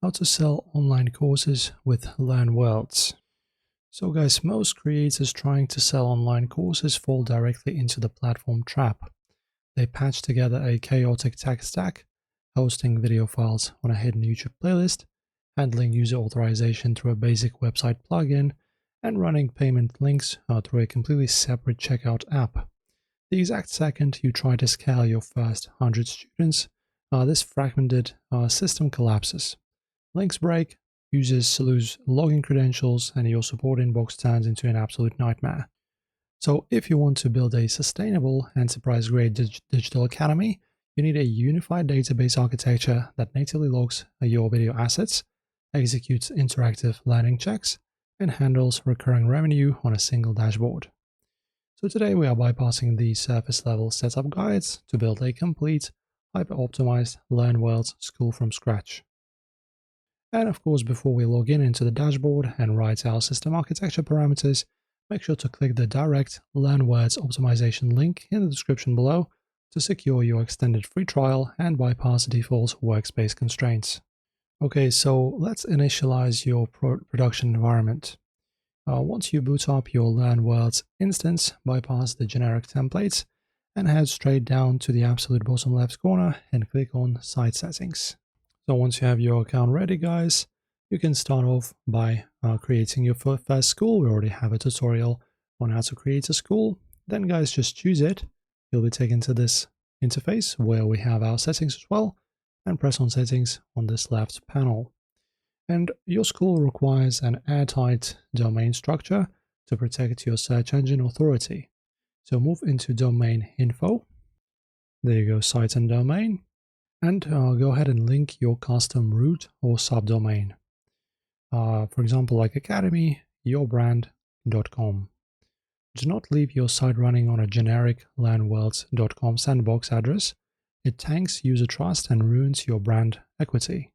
how to sell online courses with LearnWorlds. So guys, most creators trying to sell online courses fall directly into the platform trap. They patch together a chaotic tech stack, hosting video files on a hidden YouTube playlist, handling user authorization through a basic website plugin, and running payment links through a completely separate checkout app. The exact second you try to scale your first 100 students, this fragmented system collapses. Links break, users lose login credentials, and your support inbox turns into an absolute nightmare. So if you want to build a sustainable, enterprise-grade digital academy, you need a unified database architecture that natively logs your video assets, executes interactive learning checks, and handles recurring revenue on a single dashboard. So today we are bypassing the surface-level setup guides to build a complete, hyper-optimized LearnWorlds school from scratch. And of course, before we log in into the dashboard and write our system architecture parameters, make sure to click the direct LearnWorlds optimization link in the description below to secure your extended free trial and bypass default workspace constraints. Okay, so let's initialize your production environment. Once you boot up your LearnWorlds instance, bypass the generic templates and head straight down to the absolute bottom left corner and click on Site Settings. So once you have your account ready, guys, you can start off by creating your first school. We already have a tutorial on how to create a school. Then guys, just choose it. You'll be taken to this interface where we have our settings as well, and press on Settings on this left panel. And your school requires an airtight domain structure to protect your search engine authority. So move into Domain Info. There you go, Site and Domain. And go ahead and link your custom root or subdomain. For example, like academy.yourbrand.com. Do not leave your site running on a generic learnworlds.com sandbox address. It tanks user trust and ruins your brand equity.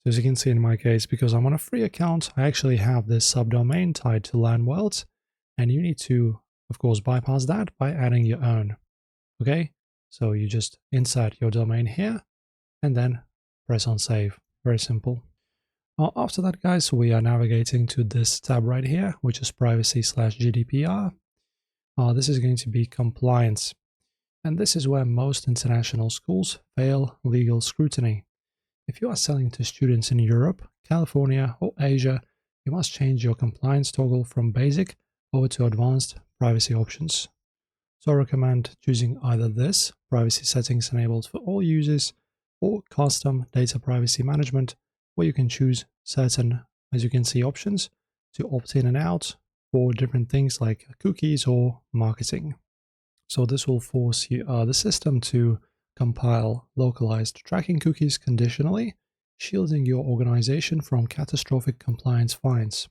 So as you can see in my case, because I'm on a free account, I actually have this subdomain tied to LearnWorlds, and you need to, of course, bypass that by adding your own. Okay, so you just insert your domain here, and then press on Save. Very simple. After that, guys, we are navigating to this tab right here, which is Privacy/GDPR. This is going to be Compliance, and this is where most international schools fail legal scrutiny. If you are selling to students in Europe, California, or Asia, you must change your compliance toggle from Basic over to Advanced Privacy options. So I recommend choosing either this, Privacy Settings Enabled for all users, or Custom Data Privacy Management, where you can choose certain, as you can see, options to opt in and out for different things like cookies or marketing. So this will force you, the system to compile localized tracking cookies conditionally, shielding your organization from catastrophic compliance fines.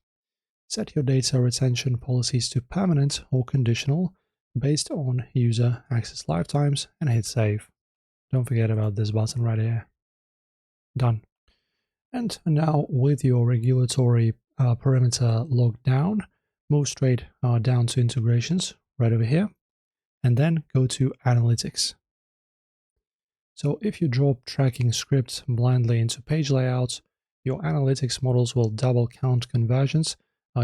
Set your data retention policies to permanent or conditional based on user access lifetimes and hit Save. Don't forget about this button right here. Done. And now with your regulatory perimeter locked down, move straight down to integrations right over here, and then go to Analytics. So if you drop tracking scripts blindly into page layouts, your analytics models will double count conversions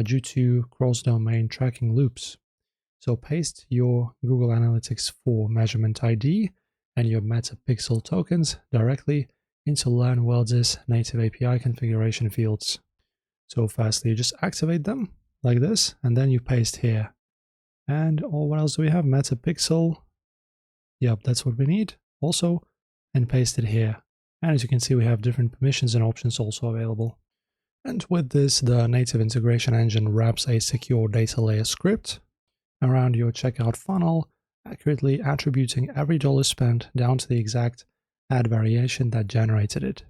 due to cross-domain tracking loops. So paste your Google Analytics 4 measurement ID and your metapixel tokens directly into LearnWorlds' native API configuration fields. So firstly, you just activate them like this, and then you paste here. And what else do we have? Metapixel. Yep, that's what we need. Also, and paste it here. And as you can see, we have different permissions and options also available. And with this, the native integration engine wraps a secure data layer script around your checkout funnel, accurately attributing every dollar spent down to the exact ad variation that generated it.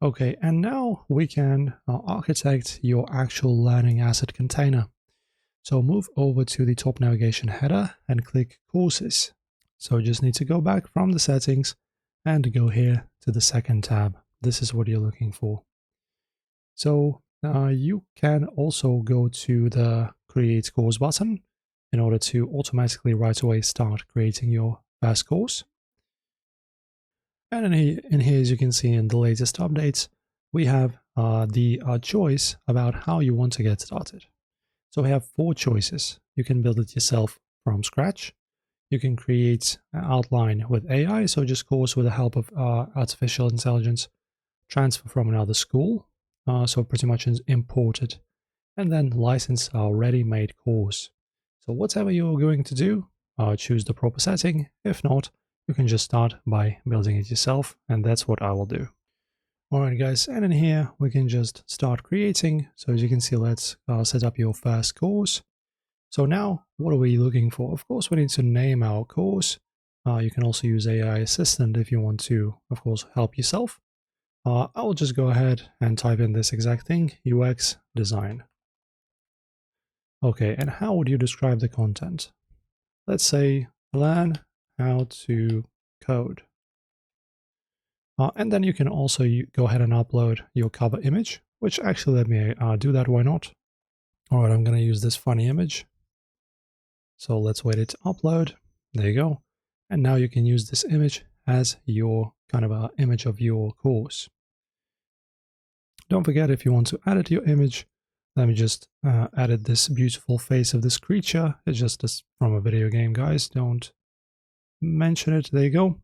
Okay, and now we can architect your actual learning asset container. So move over to the top navigation header and click Courses. So you just need to go back from the settings and go here to the second tab. This is what you're looking for. So you can also go to the Create Course button in order to automatically right away start creating your first course. And in here, as you can see in the latest updates, we have the choice about how you want to get started. So we have 4 choices. You can build it yourself from scratch. You can create an outline with AI, so just course with the help of artificial intelligence, transfer from another school, so pretty much import it, and then license our ready-made course. So whatever you're going to do, choose the proper setting. If not, you can just start by building it yourself, and that's what I will do. Alright guys, and in here we can just start creating. So as you can see, let's set up your first course. So now, what are we looking for? Of course, we need to name our course. You can also use AI Assistant if you want to, of course, help yourself. I will just go ahead and type in this exact thing, UX design. Okay, and how would you describe the content? Let's say, learn how to code. And then you can also go ahead and upload your cover image, which actually let me do that, why not? All right, I'm going to use this funny image. So let's wait it to upload. There you go. And now you can use this image as your kind of image of your course. Don't forget, if you want to edit your image, let me just edit this beautiful face of this creature. It's just from a video game, guys. Don't mention it. There you go.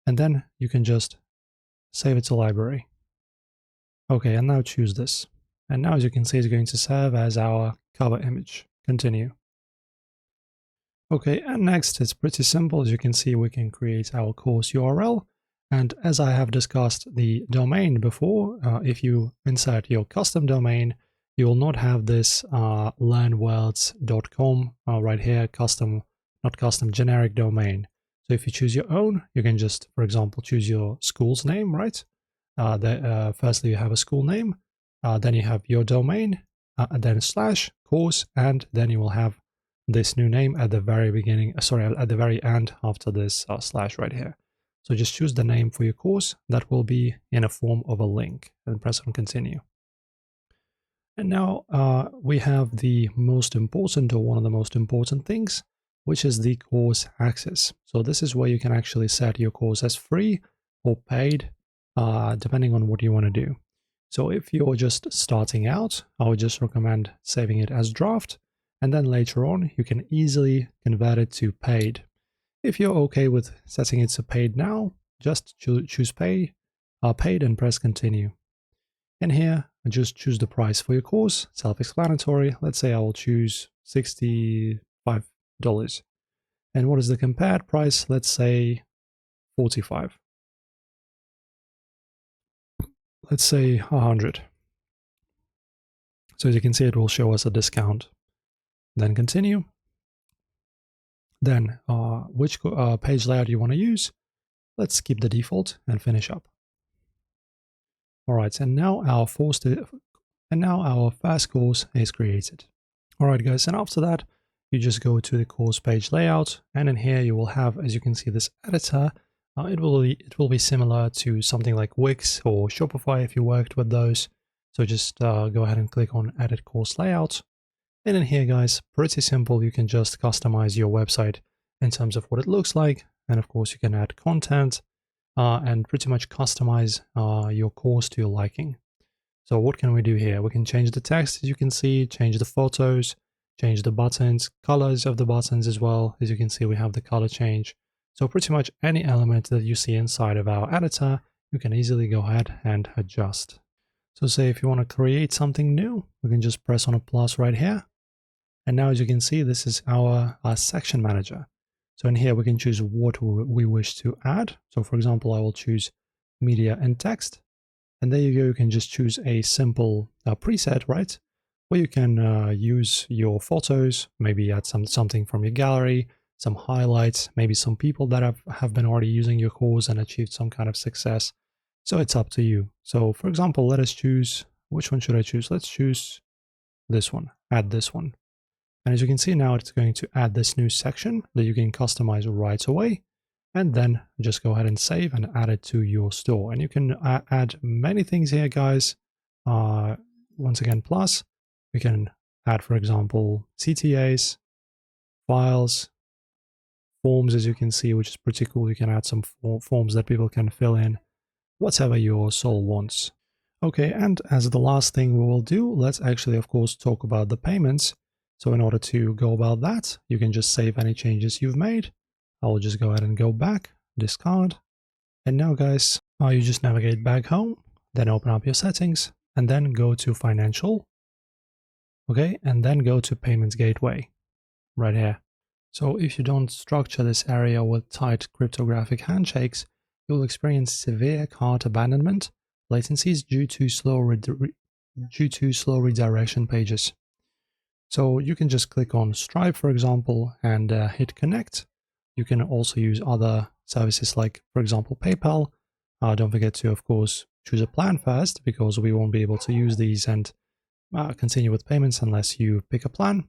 And then you can just save it to library. Okay, and now choose this. And now, as you can see, it's going to serve as our cover image. Continue. Okay, and next, it's pretty simple. As you can see, we can create our course URL. And as I have discussed the domain before, if you insert your custom domain, you will not have this LearnWorlds.com right here, generic domain. So if you choose your own, you can just, for example, choose your school's name, right? Firstly, you have a school name, then you have your domain, and then / course, and then you will have this new name at the very beginning, at the very end after this / right here. So just choose the name for your course that will be in a form of a link and press on continue. And now we have the most important, or one of the most important things, which is the course access. So this is where you can actually set your course as free or paid, depending on what you want to do. So if you're just starting out, I would just recommend saving it as draft, and then later on you can easily convert it to paid. If you're okay with setting it to paid now, just choose paid and press continue. And here, just choose the price for your course, self-explanatory. Let's say I will choose $65. And what is the compared price? Let's say $45. Let's say 100. So as you can see, it will show us a discount. Then continue. Then which page layout you want to use. Let's keep the default and finish up. All right, and now our first course is created. All right, guys, and after that, you just go to the course page layout, and in here you will have, as you can see, this editor. It will be similar to something like Wix or Shopify if you worked with those. So just go ahead and click on Edit Course Layout. And in here, guys, pretty simple. You can just customize your website in terms of what it looks like. And of course, you can add content and pretty much customize your course to your liking. So what can we do here? We can change the text, as you can see, change the photos, change the buttons, colors of the buttons as well. As you can see, we have the color change. So pretty much any element that you see inside of our editor, you can easily go ahead and adjust. So say if you want to create something new, we can just press on a plus right here. And now, as you can see, this is our section manager. So in here, we can choose what we wish to add. So for example, I will choose media and text. And there you go, you can just choose a simple preset, right? Where you can use your photos, maybe add something from your gallery, some highlights, maybe some people that have been already using your course and achieved some kind of success. So it's up to you. So for example, let us choose, which one should I choose? Let's choose this one, add this one. And as you can see now, it's going to add this new section that you can customize right away. And then just go ahead and save and add it to your store. And you can add many things here, guys. Once again, plus, we can add, for example, CTAs, files, forms, as you can see, which is pretty cool. You can add some forms that people can fill in, whatever your soul wants. Okay, and as the last thing we will do, let's actually, of course, talk about the payments. So in order to go about that, you can just save any changes you've made. I'll just go ahead and go back, discard. And now, guys, you just navigate back home, then open up your settings, and then go to Financial. Okay, and then go to Payments Gateway, right here. So if you don't structure this area with tight cryptographic handshakes, you'll experience severe cart abandonment latencies due to slow redirection pages. So you can just click on Stripe, for example, and hit connect. You can also use other services like, for example, PayPal. Don't forget to, of course, choose a plan first, because we won't be able to use these and continue with payments unless you pick a plan.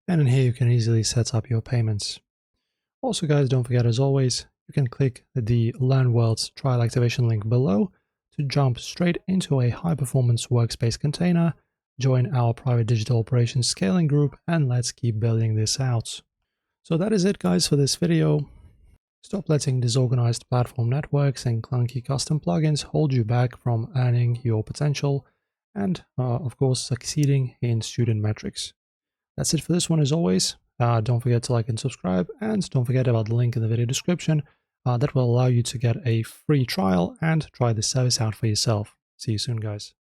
And in here, you can easily set up your payments. Also, guys, don't forget, as always, you can click the LearnWorlds trial activation link below to jump straight into a high-performance workspace container, join our private digital operations scaling group, and let's keep building this out. So that is it, guys, for this video. Stop letting disorganized platform networks and clunky custom plugins hold you back from earning your potential and, of course, succeeding in student metrics. That's it for this one, as always. Don't forget to like and subscribe, and don't forget about the link in the video description that will allow you to get a free trial and try this service out for yourself. See you soon, guys.